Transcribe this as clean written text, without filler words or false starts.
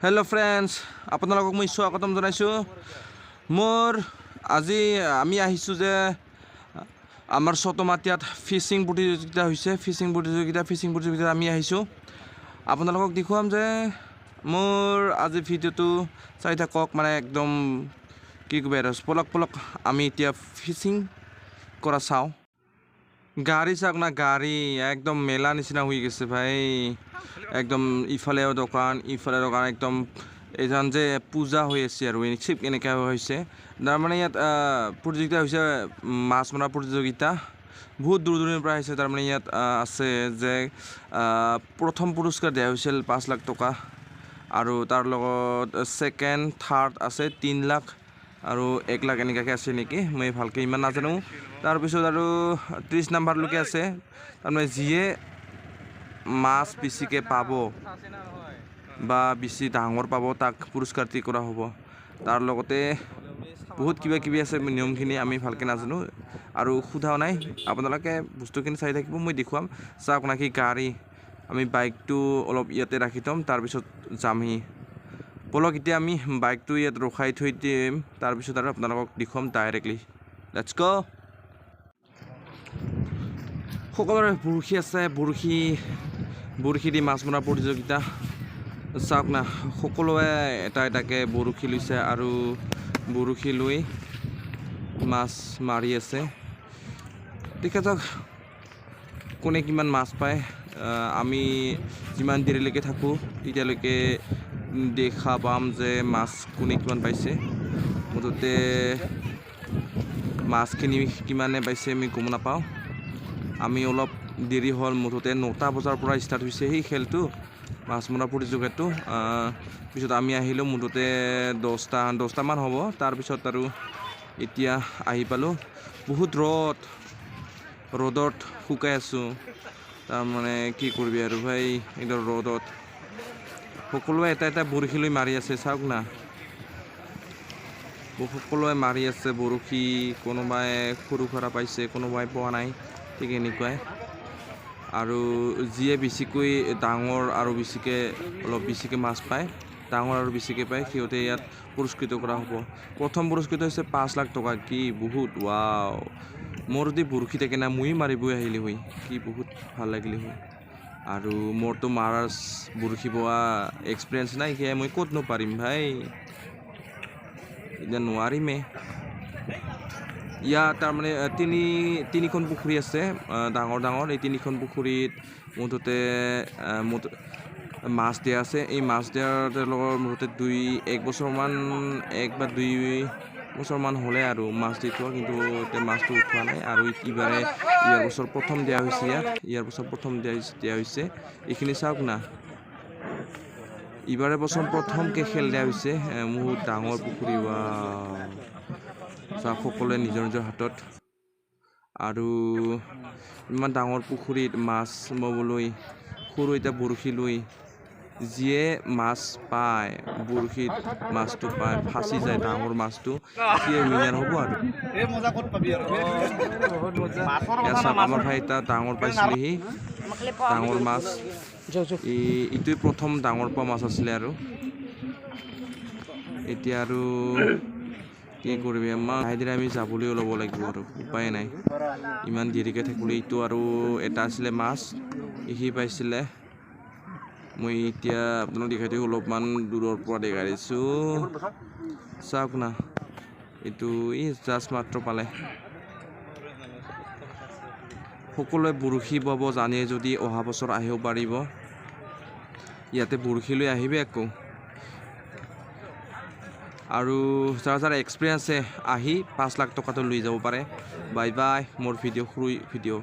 Hello' friends, আপোনালোকক মই স্বাগতম জনাইছোঁ। আমি আহিছোঁ যে আমাৰ চটমাটিয়াত ফিচিং প্ৰতিযোগিতা হৈছে। ফিচিং প্ৰতিযোগিতাত আমি আহিছোঁ। আপোনালোকক দেখুৱাম যে মোৰ আজি ভিডিঅ'টো চাই থাকক, মানে একদম কি ক'ব আৰু পলক আমি এতিয়া ফিচিং কৰা চাওঁ। গাড়ী চাওক না, গাড়ী একদম মেলা নিচিনা হৈ গৈছে ভাই। একদম ইফালেও দোকান একদম এইজন যে পূজা হৈ আছে আৰু ঠিক এনেকৈ হৈছে। তাৰমানে ইয়াত প্ৰতিযোগিতা হৈছে মাছ মৰা প্ৰতিযোগিতা। বহুত দূৰ দূৰণিৰ পৰা আহিছে। তাৰমানে ইয়াত আছে যে প্ৰথম পুৰস্কাৰ দিয়া হৈছিল 5 লাখ টকা, আৰু তাৰ লগত ছেকেণ্ড থাৰ্ড আছে 3 লাখ আৰু 1 লাখ এনেকুৱাকৈ আছে নেকি, মই ভালকৈ ইমান নাজানো। তাৰপিছত আৰু 30 নম্বৰলৈকে আছে। তাৰমানে যিয়ে মাছ বেছিকৈ পাব বা বেছি ডাঙৰ পাব তাক পুৰস্কাৰটি কৰা হ'ব। তাৰ লগতে বহুত কিবা আছে, নিয়মখিনি আমি ভালকৈ নাজানো আৰু সোধাও নাই। আপোনালোকে বস্তুখিনি চাই থাকিব, মই দেখুৱাম। চাওক না কি গাড়ী। আমি বাইকটো অলপ ইয়াতে ৰাখি থ'ম, তাৰপিছত যামহি। বলক এতিয়া আমি বাইকটো ইয়াত ৰখাই থৈ দিম, তাৰপিছত আৰু আপোনালোকক দেখুৱাম ডাইৰেক্টলি। লেটছ গ'। সকলোৰে বৰশী আছে, বৰশী দি মাছ মৰা প্ৰতিযোগিতা। চাওক না, সকলোৱে এটাকৈ বৰশী লৈছে আৰু বৰশী লৈ মাছ মাৰি আছে। দেখা যাওক কোনে কিমান মাছ পায়। আমি যিমান দেৰিলৈকে থাকোঁ তেতিয়ালৈকে দেখা পাম যে মাছ কোনে কিমান পাইছে। মুঠতে মাছখিনি কিমানে পাইছে আমি গম নাপাওঁ। আমি অলপ দেৰি হ'ল, মুঠতে 9টা বজাৰ পৰা ষ্টাৰ্ট হৈছে সেই খেলটো, মাছ মৰা প্ৰতিযোগিতাটো। পিছত আমি আহিলোঁ মুঠতে 10টামান হ'ব। তাৰপিছত আৰু এতিয়া আহি পালোঁ। বহুত ৰ'দত শুকাই আছোঁ। তাৰমানে কি কৰিবি আৰু ভাই, একদম ৰ'দত সকলোৱে এটা বৰশী লৈ মাৰি আছে। চাওক না, সকলোৱে মাৰি আছে বৰশী। কোনোবাই সৰু সুৰা পাইছে, কোনোবাই পোৱা নাই, ঠিক এনেকুৱাই। আৰু যিয়ে বেছিকৈ ডাঙৰ আৰু অলপ বেছিকৈ মাছ পায়, ডাঙৰ আৰু বেছিকৈ পায়, সিহঁতে ইয়াত পুৰস্কৃত কৰা হ'ব। প্ৰথম পুৰস্কৃত হৈছে 5 লাখ টকা। কি বহুত ৱাও! মোৰ যদি বৰশী থাকে না, ময়ো মাৰিবই আহিলে হয়, কি বহুত ভাল লাগিলে হয়। আৰু মোৰতো বৰশী বোৱা এক্সপিৰিয়েঞ্চ নাই, সেয়াই মই ক'তনো পাৰিম ভাই, এতিয়া নোৱাৰিমেই। ইয়াত তাৰমানে তিনিখন পুখুৰী আছে, ডাঙৰ। এই 3খন পুখুৰীত মুঠতে মাছ দিয়া আছে। এই মাছ দিয়াৰ তেওঁলোকৰ মুঠতে 1 বা 2 বছৰমান হ'লে আৰু মাছ দি থোৱা, কিন্তু এতিয়া মাছটো উঠোৱা নাই। আৰু ইয়াৰ বছৰ প্ৰথম দিয়া হৈছে, ইয়াৰ বছৰ প্ৰথম দিয়া হৈছে। এইখিনি চাওক না, বছৰ প্ৰথমকৈ খেল দিয়া হৈছে। বহুত ডাঙৰ পুখুৰী। চাওক, সকলোৱে নিজৰ হাতত। আৰু ইমান ডাঙৰ পুখুৰীত মাছ মাৰিবলৈ সৰু এটা বৰশী লৈ যিয়ে মাছ পায়, বৰশীত মাছটো পায়, ফাঁচি যায় ডাঙৰ মাছটো, সিয়ে উইনাৰ হ'ব। আৰু আমাৰ ভাই এটা ডাঙৰ পাইছিলেহি, ডাঙৰ মাছ। এইটোৱে প্ৰথম ডাঙৰ পোৱা মাছ আছিলে। আৰু এতিয়া আৰু কি কৰিবি, লাহে ধীৰে আমি যাবলৈ ল'ব লাগিব, আৰু উপায় নাই। ইমান দেৰিকৈ থাকিবলৈ এইটো আৰু এটা আছিলে মাছ, সি পাইছিলে। মই এতিয়া আপোনাক দেখাই দিওঁ, অলপমান দূৰৰ পৰা দেখাই দিছোঁ। চাওক না, এইটো জাষ্ট মাত্ৰ পালে। সকলোৱে বৰশী বাব জানে যদি অহা বছৰ আহিব পাৰিব, ইয়াতে বৰশী লৈ আহিবে আকৌ। আৰু যাৰ এক্সপিৰিয়েঞ্চ আছে, আহি 5 লাখ টকাটো লৈ যাব পাৰে। Bye bye. মোৰ ভিডিঅ'